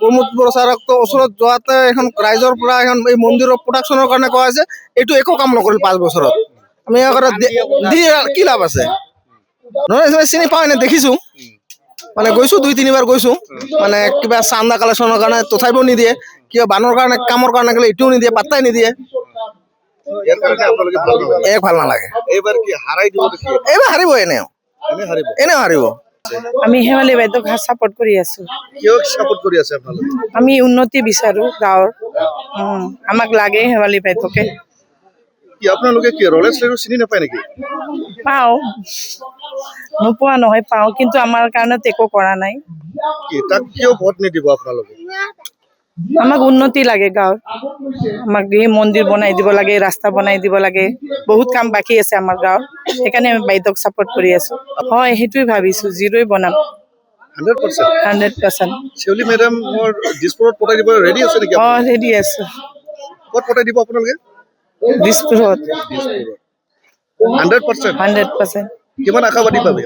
প্ৰমোদ বৰচাৰক তো ওচৰত যোৱাতে এখন ৰাইজৰ পৰা এখন এই মন্দিৰৰ প্ৰডাকশ্যনৰ কাৰণে কোৱা হৈছে, এইটো একো কাম নকৰিল 5 বছৰত। আমি আগতে দি কি লাভ আছে? নহয় চিনি পাওঁ, এনে দেখিছো, মানে গৈছো 2-3 বাৰ গৈছো, মানে কিবা চান্দা কালেকশ্যনৰ কাৰণে তথাপিও নিদিয়ে, কিবা বানৰ কাৰণে কামৰ কাৰণে গ'লে এইটোও নিদিয়ে, পাত্তাই নিদিয়ে। ইয়াৰ কাৰণে আপোনালোকে ভাল নালাগে? ভাল নালাগে। এইবাৰ কি হাৰাই দিব নেকি? এইবাৰ হাৰিব, এনেও হাৰিব। আমি শেৱালি বাইদেউক সাপোৰ্ট কৰি আছো। কিয় সাপোৰ্ট কৰি আছে আপোনালোকে? আমি উন্নতি বিচাৰো গাঁৱৰ। আমাক লাগে শেৱালি বাইদেউকে। কি আপোনালোকে কি ৰলেছ চিনি নাপায় নেকি? পাওঁ, নোপোৱা নহয়, পাওঁ, কিন্তু আমাৰ কাৰণে একো কৰা নাই। কি তাক কিয় ভোট নিদিব আপোনালোকে? আমাক উন্নতি লাগে গাঁৱৰ। আমাক এই মন্দিৰ বনাই দিব লাগে, ৰাস্তা বনাই দিব লাগে, বহুত কাম বাকী আছে আমাৰ গাঁৱত। সেইকাৰণে আমি বাইদেউক ছাপোৰ্ট কৰি আছো। হয়, সেইটোৱে ভাবিছো, জিৰ'ই বনাম। 100%। শেৱালি মেডামৰ দিছপুৰত পঠাই দিব ৰেডি আছে নেকি? ৰেডি আছো। ক'ত পঠাই দিব আপোনালোকে? দিছপুৰত। 100%? কিমান আশাবাদী পাবে?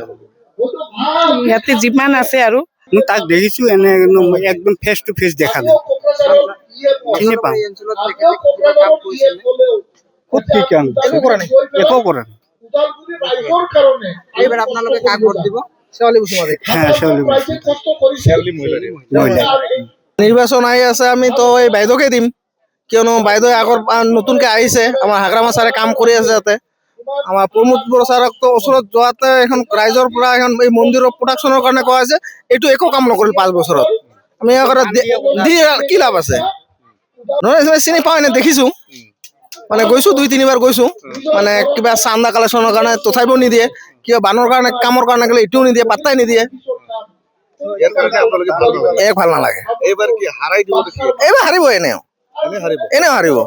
ইয়াতে যিমান আছে আৰু মই তাক দেখিছো, এনে একদম ফেচ টু ফেচ দেখা নাই, চিনি পাওঁ। ক'ত কি কাম? একো কৰা নাই। এইবাৰ আপোনালোকে কাক ভোট দিব? শেৱালি বসুমতাৰীক। নিৰ্বাচন আহি আছে, আমি তো এই বাইদেউকে দিম, কিয়নো বাইদেউ আগৰ নতুনকে আহিছে, আমাৰ হাগ্ৰামা ছাৰে কাম কৰি আছে যাতে। আমাৰ প্ৰমোদ বৰচাৰক তো ওচৰত যোৱাতে এখন ৰাইজৰ পৰা এখন এই মন্দিৰৰ প্ৰডাকশ্যনৰ কাৰণে কোৱা হৈছে, এইটো একো কাম নকৰিল 5 বছৰত। আমি আগতে দি কি লাভ আছে? নহয় চিনি পাওঁ, এনে দেখিছো, মানে গৈছো 2-3 বাৰ গৈছো, মানে কিবা চান্দা কালেকশ্যনৰ কাৰণে তথাপিও নিদিয়ে, কিবা বানৰ কাৰণে কামৰ কাৰণে গ'লে এইটোও নিদিয়ে, পাত্তাই নিদিয়ে। ইয়াৰ কাৰণে আপোনালোকে ভাল নালাগে? ভাল নালাগে। এইবাৰ কি হাৰাই দিব নেকি? এইবাৰ হাৰিব, এনেও হাৰিব।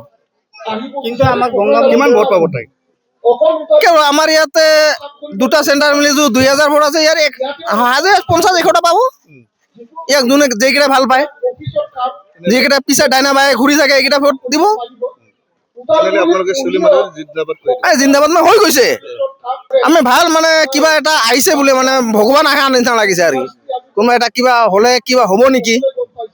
কিন্তু আমাক কিমান ভোট পাব তাই? কেৱল আমাৰ ইয়াতে 2টা চেণ্টাৰ মিলি 2000 ভোট আছে, ইয়াৰ 50-100টা পাব। ইয়াক যোনে যেইকেইটা ভাল পায়, যিকেইটা পিছে ডাইনা বাই ঘূৰি থাকে, এইকেইটা ভোট দিব। জিন্দাবাদ মানে হৈ গৈছে। আমি ভাল, মানে কিবা এটা আহিছে বোলে, মানে ভগৱান আহা নিচিনা লাগিছে আৰু কোনোবা এটা কিবা হ'লে কিবা হ'ব নেকি।